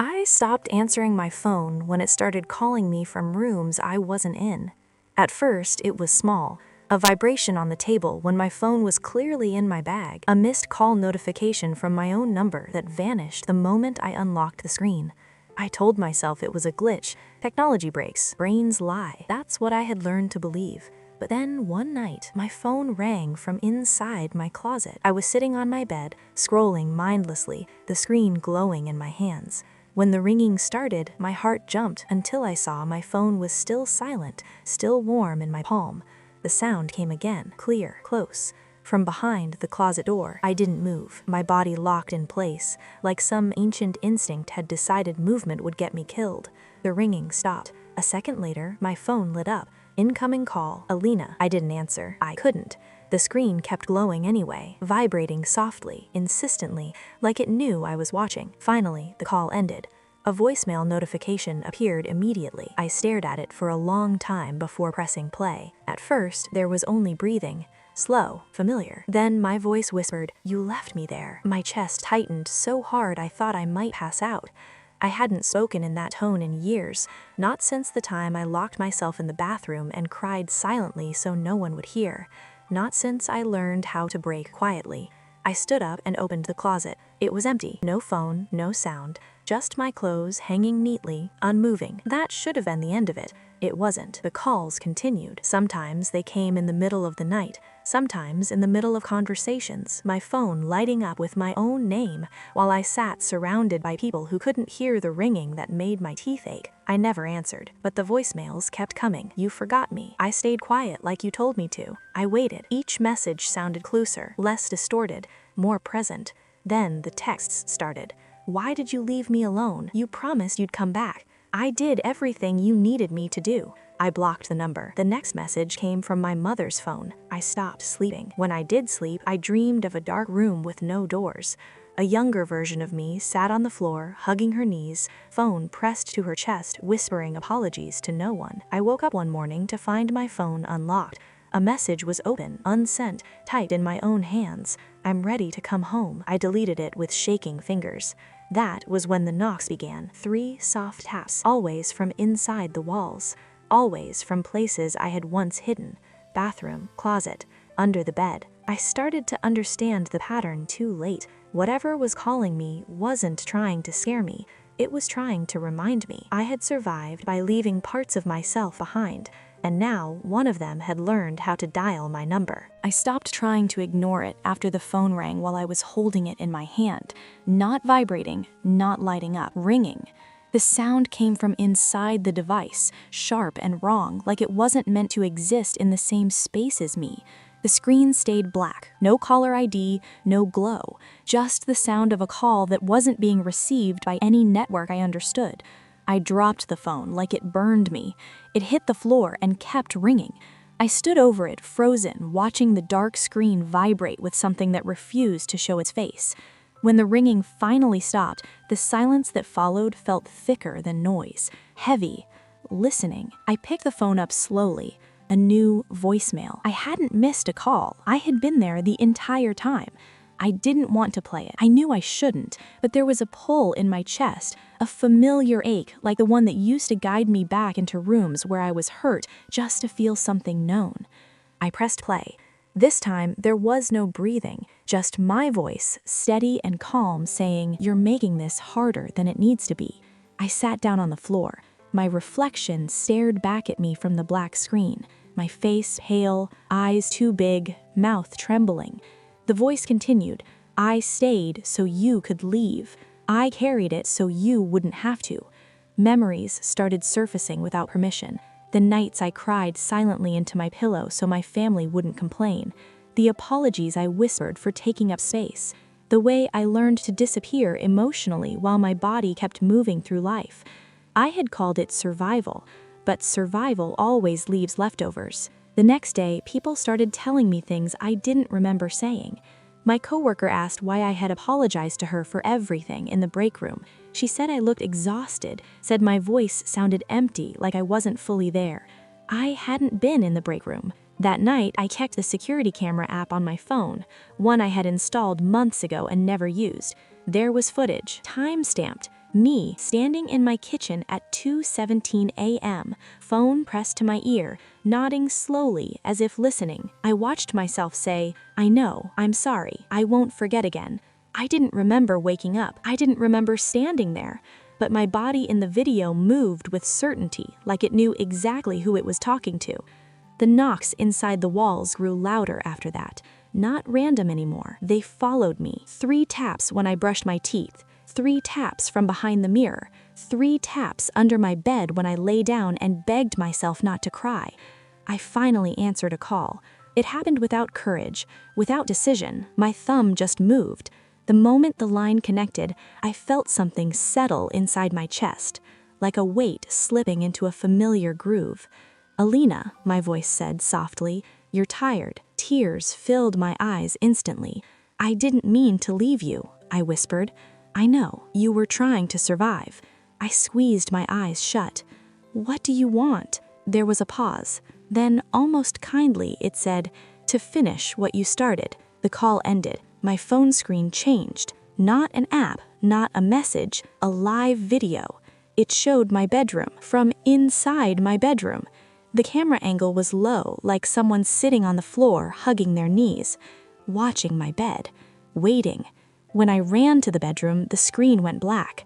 I stopped answering my phone when it started calling me from rooms I wasn't in. At first, it was small, a vibration on the table when my phone was clearly in my bag, a missed call notification from my own number that vanished the moment I unlocked the screen. I told myself it was a glitch, technology breaks, brains lie. That's what I had learned to believe. But then one night, my phone rang from inside my closet. I was sitting on my bed, scrolling mindlessly, the screen glowing in my hands. When the ringing started, my heart jumped until I saw my phone was still silent, still warm in my palm. The sound came again, clear, close. From behind the closet door, I didn't move, my body locked in place, like some ancient instinct had decided movement would get me killed. The ringing stopped. A second later, my phone lit up. Incoming call, Alina. I didn't answer. I couldn't. The screen kept glowing anyway, vibrating softly, insistently, like it knew I was watching. Finally, the call ended. A voicemail notification appeared immediately. I stared at it for a long time before pressing play. At first, there was only breathing. Slow, familiar. Then my voice whispered, "You left me there." My chest tightened so hard I thought I might pass out. I hadn't spoken in that tone in years, not since the time I locked myself in the bathroom and cried silently so no one would hear. Not since I learned how to break quietly. I stood up and opened the closet. It was empty. No phone, no sound. Just my clothes hanging neatly, unmoving. That should have been the end of it. It wasn't. The calls continued. Sometimes they came in the middle of the night. Sometimes in the middle of conversations, my phone lighting up with my own name while I sat surrounded by people who couldn't hear the ringing that made my teeth ache. I never answered, but the voicemails kept coming. "You forgot me. I stayed quiet like you told me to." I waited. Each message sounded closer, less distorted, more present. Then the texts started. "Why did you leave me alone? You promised you'd come back. I did everything you needed me to do." I blocked the number. The next message came from my mother's phone. I stopped sleeping. When I did sleep, I dreamed of a dark room with no doors. A younger version of me sat on the floor, hugging her knees, phone pressed to her chest, whispering apologies to no one. I woke up one morning to find my phone unlocked. A message was open, unsent, typed in my own hands. "I'm ready to come home." I deleted it with shaking fingers. That was when the knocks began. 3 soft taps, always from inside the walls. Always from places I had once hidden. Bathroom, closet, under the bed. I started to understand the pattern too late. Whatever was calling me wasn't trying to scare me. It was trying to remind me I had survived by leaving parts of myself behind. And now one of them had learned how to dial my number. I stopped trying to ignore it after the phone rang while I was holding it in my hand. Not vibrating, not lighting up, ringing. The sound came from inside the device, sharp and wrong, like it wasn't meant to exist in the same space as me. The screen stayed black, no caller ID, no glow, just the sound of a call that wasn't being received by any network I understood. I dropped the phone like it burned me. It hit the floor and kept ringing. I stood over it, frozen, watching the dark screen vibrate with something that refused to show its face. When the ringing finally stopped, the silence that followed felt thicker than noise, heavy. Listening, I picked the phone up slowly. A new voicemail. I hadn't missed a call. I had been there the entire time. I didn't want to play it. I knew I shouldn't, but there was a pull in my chest, a familiar ache like the one that used to guide me back into rooms where I was hurt just to feel something known. I pressed play. This time, there was no breathing, just my voice, steady and calm, saying, "You're making this harder than it needs to be." I sat down on the floor. My reflection stared back at me from the black screen, my face pale, eyes too big, mouth trembling. The voice continued, "I stayed so you could leave. I carried it so you wouldn't have to." Memories started surfacing without permission. The nights I cried silently into my pillow so my family wouldn't complain. The apologies I whispered for taking up space. The way I learned to disappear emotionally while my body kept moving through life. I had called it survival, but survival always leaves leftovers. The next day, people started telling me things I didn't remember saying. My coworker asked why I had apologized to her for everything in the break room. She said I looked exhausted, said my voice sounded empty, like I wasn't fully there. I hadn't been in the break room. That night, I checked the security camera app on my phone, one I had installed months ago and never used. There was footage, time-stamped, Me standing in my kitchen at 2:17 a.m., phone pressed to my ear, nodding slowly as if listening. I watched myself say, "I know, I'm sorry, I won't forget again." I didn't remember waking up. I didn't remember standing there. But my body in the video moved with certainty, like it knew exactly who it was talking to. The knocks inside the walls grew louder after that. Not random anymore. They followed me. 3 taps when I brushed my teeth. 3 taps from behind the mirror. 3 taps under my bed when I lay down and begged myself not to cry. I finally answered a call. It happened without courage, without decision. My thumb just moved. The moment the line connected, I felt something settle inside my chest, like a weight slipping into a familiar groove. "Alina," my voice said softly, "you're tired." Tears filled my eyes instantly. "I didn't mean to leave you," I whispered. "I know, you were trying to survive." I squeezed my eyes shut. "What do you want?" There was a pause. Then, almost kindly, it said, "To finish what you started." The call ended. My phone screen changed. Not an app, not a message, a live video. It showed my bedroom, from inside my bedroom. The camera angle was low, like someone sitting on the floor, hugging their knees, watching my bed, waiting. When I ran to the bedroom, the screen went black.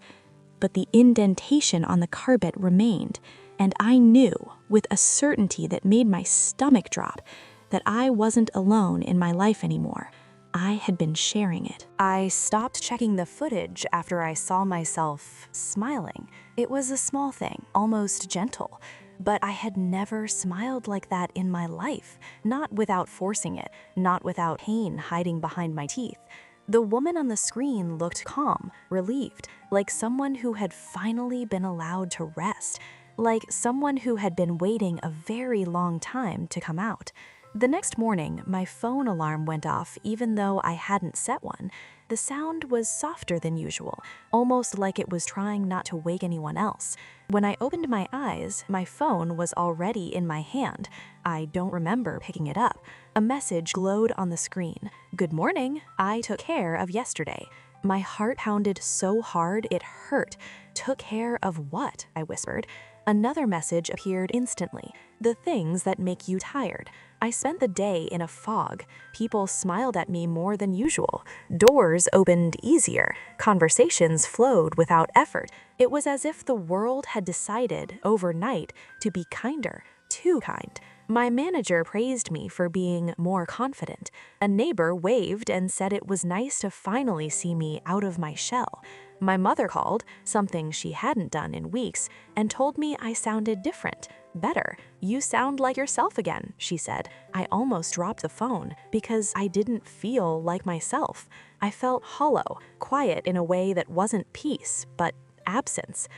But the indentation on the carpet remained, and I knew, with a certainty that made my stomach drop, that I wasn't alone in my life anymore. I had been sharing it. I stopped checking the footage after I saw myself smiling. It was a small thing, almost gentle, but I had never smiled like that in my life, not without forcing it, not without pain hiding behind my teeth. The woman on the screen looked calm, relieved, like someone who had finally been allowed to rest, like someone who had been waiting a very long time to come out. The next morning, my phone alarm went off even though I hadn't set one. The sound was softer than usual, almost like it was trying not to wake anyone else. When I opened my eyes, my phone was already in my hand. I don't remember picking it up. A message glowed on the screen. "Good morning. I took care of yesterday." My heart pounded so hard it hurt. "Took care of what?" I whispered. Another message appeared instantly. "The things that make you tired." I spent the day in a fog. People smiled at me more than usual. Doors opened easier. Conversations flowed without effort. It was as if the world had decided overnight to be kinder, too kind. My manager praised me for being more confident. A neighbor waved and said it was nice to finally see me out of my shell. My mother called, something she hadn't done in weeks, and told me I sounded different, better. "You sound like yourself again," she said. I almost dropped the phone because I didn't feel like myself. I felt hollow, quiet in a way that wasn't peace, but absence.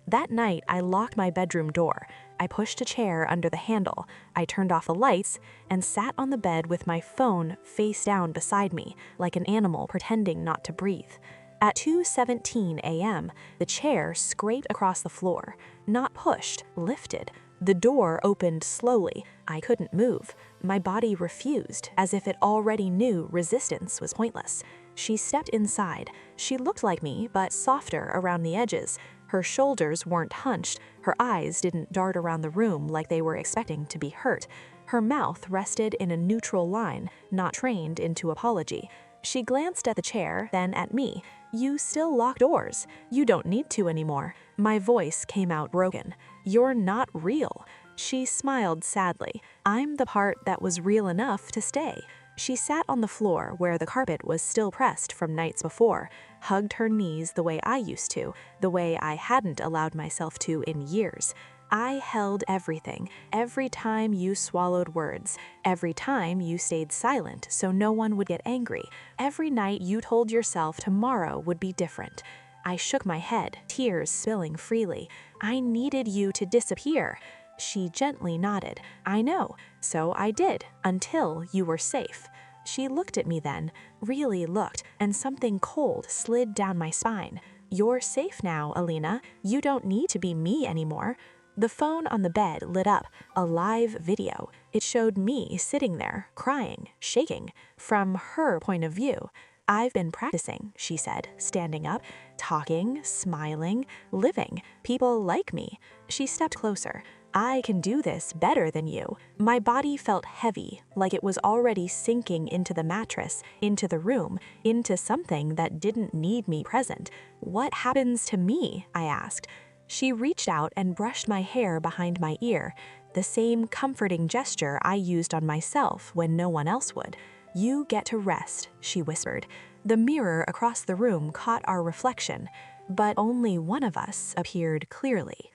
That night, I locked my bedroom door. I pushed a chair under the handle. I turned off the lights and sat on the bed with my phone face down beside me, like an animal pretending not to breathe. At 2:17 a.m., the chair scraped across the floor, not pushed, lifted. The door opened slowly. I couldn't move. My body refused, as if it already knew resistance was pointless. She stepped inside. She looked like me, but softer around the edges. Her shoulders weren't hunched. Her eyes didn't dart around the room like they were expecting to be hurt. Her mouth rested in a neutral line, not trained into apology. She glanced at the chair, then at me. "You still lock doors. You don't need to anymore." My voice came out broken. "You're not real." She smiled sadly. "I'm the part that was real enough to stay." She sat on the floor where the carpet was still pressed from nights before, hugged her knees the way I used to, the way I hadn't allowed myself to in years. I held everything, every time you swallowed words, every time you stayed silent so no one would get angry, every night you told yourself tomorrow would be different. I shook my head, tears spilling freely. "I needed you to disappear." She gently nodded. "I know. So I did, until you were safe." She looked at me then, really looked, and something cold slid down my spine. "You're safe now, Alina. You don't need to be me anymore." The phone on the bed lit up, a live video. It showed me sitting there, crying, shaking, from her point of view. I've been practicing, she said, standing up, talking, smiling, living. People like me. She stepped closer. I can do this better than you. My body felt heavy, like it was already sinking into the mattress, into the room, into something that didn't need me present. What happens to me? I asked. She reached out and brushed my hair behind my ear, the same comforting gesture I used on myself when no one else would. You get to rest, she whispered. The mirror across the room caught our reflection, but only one of us appeared clearly.